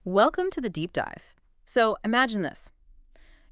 Welcome to the deep dive. So imagine this.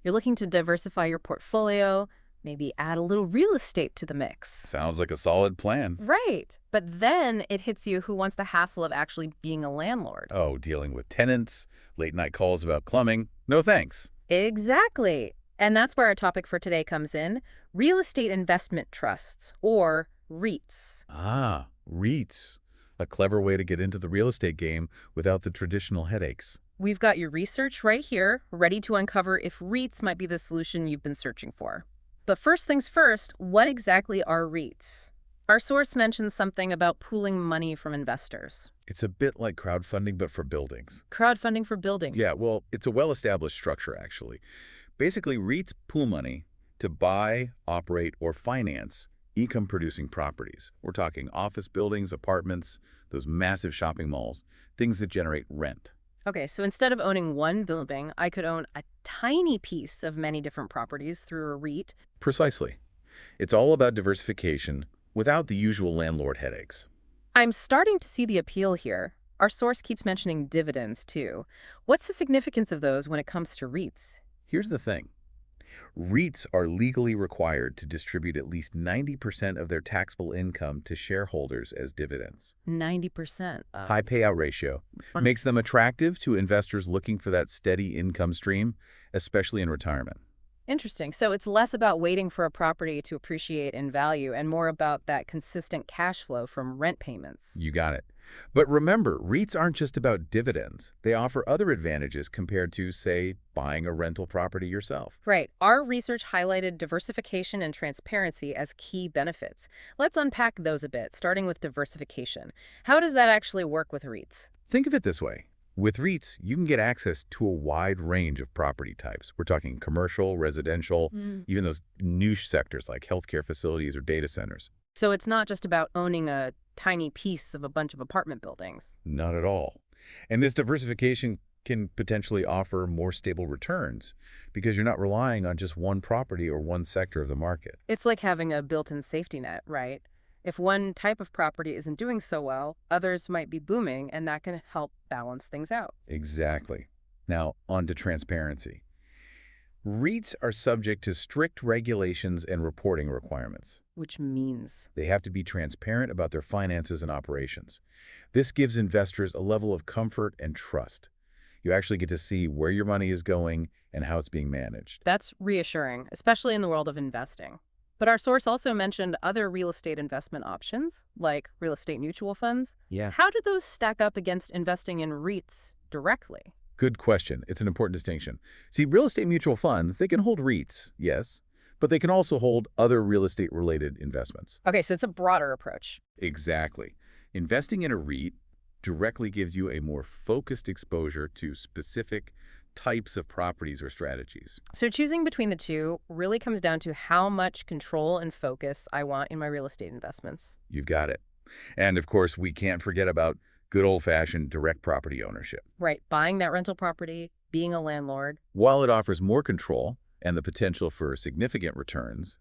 You're looking to diversify your portfolio, maybe add a little real estate to the mix. Sounds like a solid plan. Right. But then it hits you who wants the hassle of actually being a landlord. Oh, dealing with tenants, late night calls about plumbing. No thanks. Exactly. And that's where our topic for today comes in, real estate investment trusts, or REITs. Ah, REITs. A clever way to get into the real estate game without the traditional headaches. We've got your research right here, ready to uncover if REITs might be the solution you've been searching for. But first things first, what exactly are REITs? Our source mentions something about pooling money from investors. It's a bit like crowdfunding, but for buildings. Crowdfunding for building. Yeah, well, it's a well-established structure, actually. Basically, REITs pool money to buy, operate, or finance income-producing properties. We're talking office buildings, apartments, those massive shopping malls, things that generate rent. Okay, so instead of owning one building, I could own a tiny piece of many different properties through a REIT. Precisely. It's all about diversification without the usual landlord headaches. I'm starting to see the appeal here. Our source keeps mentioning dividends, too. What's the significance of those when it comes to REITs? Here's the thing. REITs are legally required to distribute at least 90% of their taxable income to shareholders as dividends. 90%. High payout ratio makes them attractive to investors looking for that steady income stream, especially in retirement. Interesting. So it's less about waiting for a property to appreciate in value and more about that consistent cash flow from rent payments. You got it. But remember, REITs aren't just about dividends. They offer other advantages compared to, say, buying a rental property yourself. Right. Our research highlighted diversification and transparency as key benefits. Let's unpack those a bit, starting with diversification. How does that actually work with REITs? Think of it this way. With REITs, you can get access to a wide range of property types. We're talking commercial, residential, even those niche sectors like healthcare facilities or data centers. So it's not just about owning a tiny piece of a bunch of apartment buildings. Not at all. And this diversification can potentially offer more stable returns because you're not relying on just one property or one sector of the market. It's like having a built-in safety net, right? If one type of property isn't doing so well, others might be booming, and that can help balance things out. Exactly. Now, on to transparency. REITs are subject to strict regulations and reporting requirements. Which means? They have to be transparent about their finances and operations. This gives investors a level of comfort and trust. You actually get to see where your money is going and how it's being managed. That's reassuring, especially in the world of investing. But our source also mentioned other real estate investment options, like real estate mutual funds. Yeah. How do those stack up against investing in REITs directly? Good question. It's an important distinction. See, real estate mutual funds, they can hold REITs, yes, but they can also hold other real estate-related investments. Okay, so it's a broader approach. Exactly. Investing in a REIT directly gives you a more focused exposure to specific types of properties or strategies. So choosing between the two really comes down to how much control and focus I want in my real estate investments. You've got it. And of course, we can't forget about good old-fashioned direct property ownership. Right, buying that rental property, being a landlord. While it offers more control and the potential for significant returns,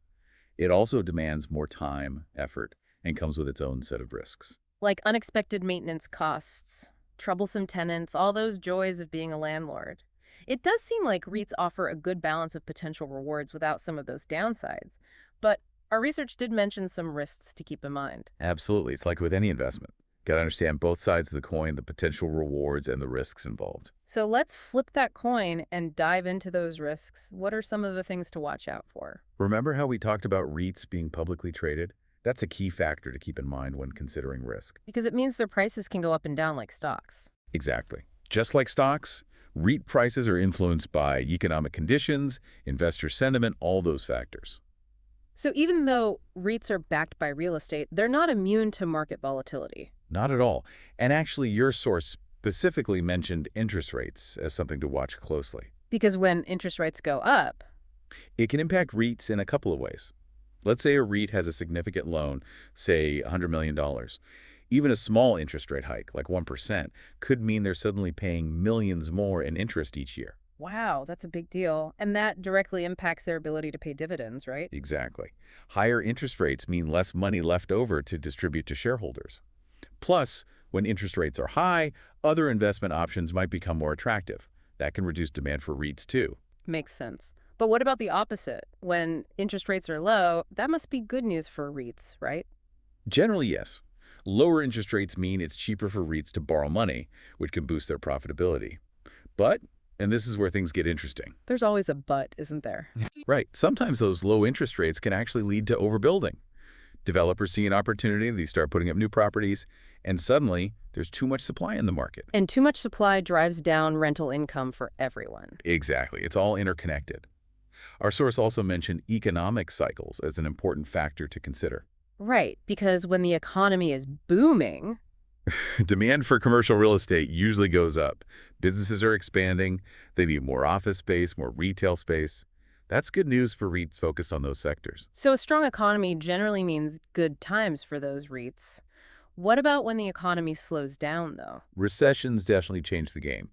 it also demands more time, effort, and comes with its own set of risks. Like unexpected maintenance costs, troublesome tenants, all those joys of being a landlord. It does seem like REITs offer a good balance of potential rewards without some of those downsides. But our research did mention some risks to keep in mind. Absolutely. It's like with any investment. Got to understand both sides of the coin, the potential rewards and the risks involved. So let's flip that coin and dive into those risks. What are some of the things to watch out for? Remember how we talked about REITs being publicly traded? That's a key factor to keep in mind when considering risk. Because it means their prices can go up and down like stocks. Exactly. Just like stocks, REIT prices are influenced by economic conditions, investor sentiment, all those factors. So even though REITs are backed by real estate, they're not immune to market volatility. Not at all. And actually, your source specifically mentioned interest rates as something to watch closely. Because when interest rates go up, It can impact REITs in a couple of ways. Let's say a REIT has a significant loan, say $100 million. Even a small interest rate hike, like 1%, could mean they're suddenly paying millions more in interest each year. wow, that's a big deal. And that directly impacts their ability to pay dividends, right? Exactly. Higher interest rates mean less money left over to distribute to shareholders. Plus, When interest rates are high, other investment options might become more attractive. That can reduce demand for REITs too. Makes sense. But what about the opposite? When interest rates are low, that must be good news for REITs, right? Generally, yes. Lower interest rates mean it's cheaper for REITs to borrow money, which can boost their profitability. But, and this is where things get interesting, There's always a but, isn't there? right, sometimes those low interest rates can actually lead to overbuilding. Developers see an opportunity, they start putting up new properties, and suddenly there's too much supply in the market. And too much supply drives down rental income for everyone. Exactly. It's all interconnected. Our source also mentioned economic cycles as an important factor to consider. Right, because when the economy is booming, Demand for commercial real estate usually goes up. Businesses are expanding. They need more office space, more retail space. That's good news for REITs focused on those sectors. so a strong economy generally means good times for those REITs. What about when the economy slows down, though? Recessions definitely change the game.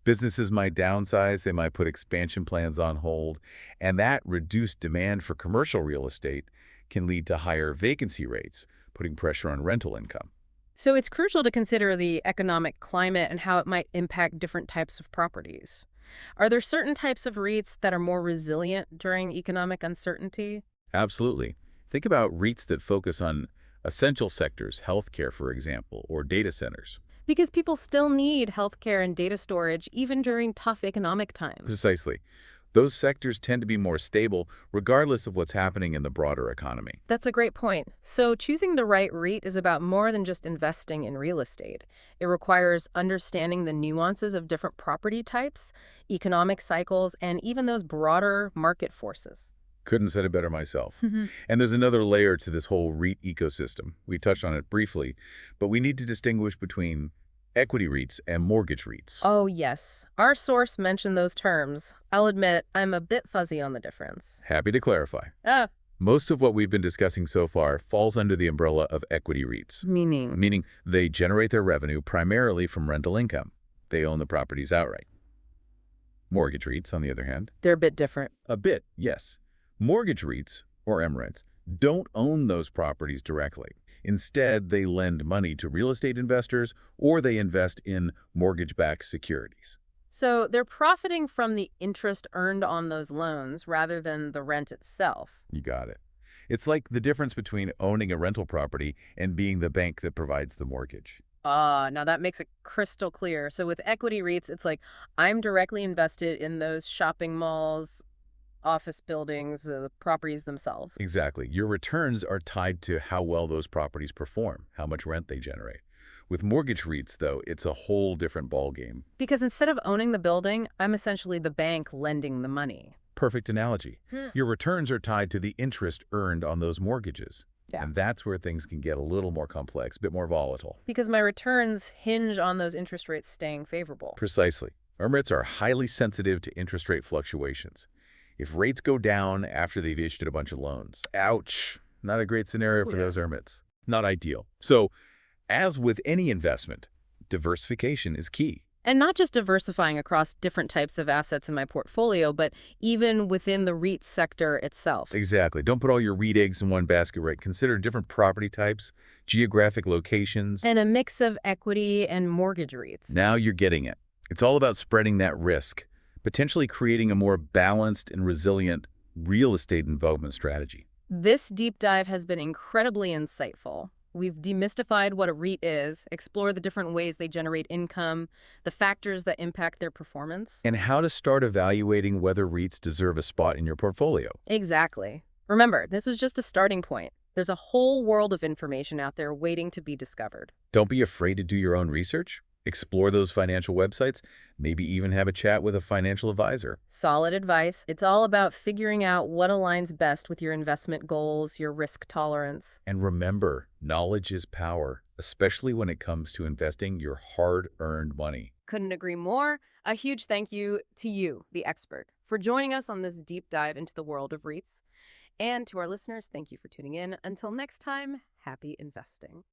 Businesses might downsize, they might put expansion plans on hold, and that reduced demand for commercial real estate can lead to higher vacancy rates, putting pressure on rental income. So it's crucial to consider the economic climate and how it might impact different types of properties. Are there certain types of REITs that are more resilient during economic uncertainty? Absolutely. Think about REITs that focus on essential sectors, healthcare, for example, or data centers. Because people still need healthcare and data storage even during tough economic times. Precisely. Those sectors tend to be more stable regardless of what's happening in the broader economy. That's a great point. So choosing the right REIT is about more than just investing in real estate. It requires understanding the nuances of different property types, economic cycles, and even those broader market forces. Couldn't have said it better myself. And there's another layer to this whole REIT ecosystem. We touched on it briefly, but we need to distinguish between equity REITs and mortgage REITs. Oh, yes. Our source mentioned those terms. I'll admit I'm a bit fuzzy on the difference. Happy to clarify. Ah, Most of what we've been discussing so far falls under the umbrella of equity REITs, meaning? meaning they generate their revenue primarily from rental income. They own the properties outright. Mortgage REITs, on the other hand, They're a bit different. a bit, yes. Mortgage REITs, or MREITs, don't own those properties directly. Instead, they lend money to real estate investors or they invest in mortgage-backed securities. So they're profiting from the interest earned on those loans rather than the rent itself. You got it. It's like the difference between owning a rental property and being the bank that provides the mortgage. Ah, now that makes it crystal clear. So with equity REITs, it's like I'm directly invested in those shopping malls, office buildings, the properties themselves. Exactly. Your returns are tied to how well those properties perform, how much rent they generate. With mortgage REITs, though, it's a whole different ballgame. Because instead of owning the building, I'm essentially the bank lending the money. Perfect analogy. Hmm. Your returns are tied to the interest earned on those mortgages. Yeah. And that's where things can get a little more complex, a bit more volatile. Because my returns hinge on those interest rates staying favorable. Precisely. REITs are highly sensitive to interest rate fluctuations. If rates go down after they've issued a bunch of loans, ouch, not a great scenario for those REITs. Not ideal. So, as with any investment, diversification is key. And not just diversifying across different types of assets in my portfolio, but even within the REIT sector itself. Exactly. Don't put all your REIT eggs in one basket, right? Consider different property types, geographic locations. And a mix of equity and mortgage REITs. Now you're getting it. It's all about spreading that risk, potentially creating a more balanced and resilient real estate investment strategy. This deep dive has been incredibly insightful. We've demystified what a REIT is, explored the different ways they generate income, the factors that impact their performance. And how to start evaluating whether REITs deserve a spot in your portfolio. Exactly. Remember, this was just a starting point. There's a whole world of information out there waiting to be discovered. Don't be afraid to do your own research. Explore those financial websites, maybe even have a chat with a financial advisor. Solid advice. It's all about figuring out what aligns best with your investment goals, your risk tolerance. And remember, knowledge is power, especially when it comes to investing your hard-earned money. Couldn't agree more. A huge thank you to you, the expert, for joining us on this deep dive into the world of REITs. And to our listeners, thank you for tuning in. Until next time, happy investing.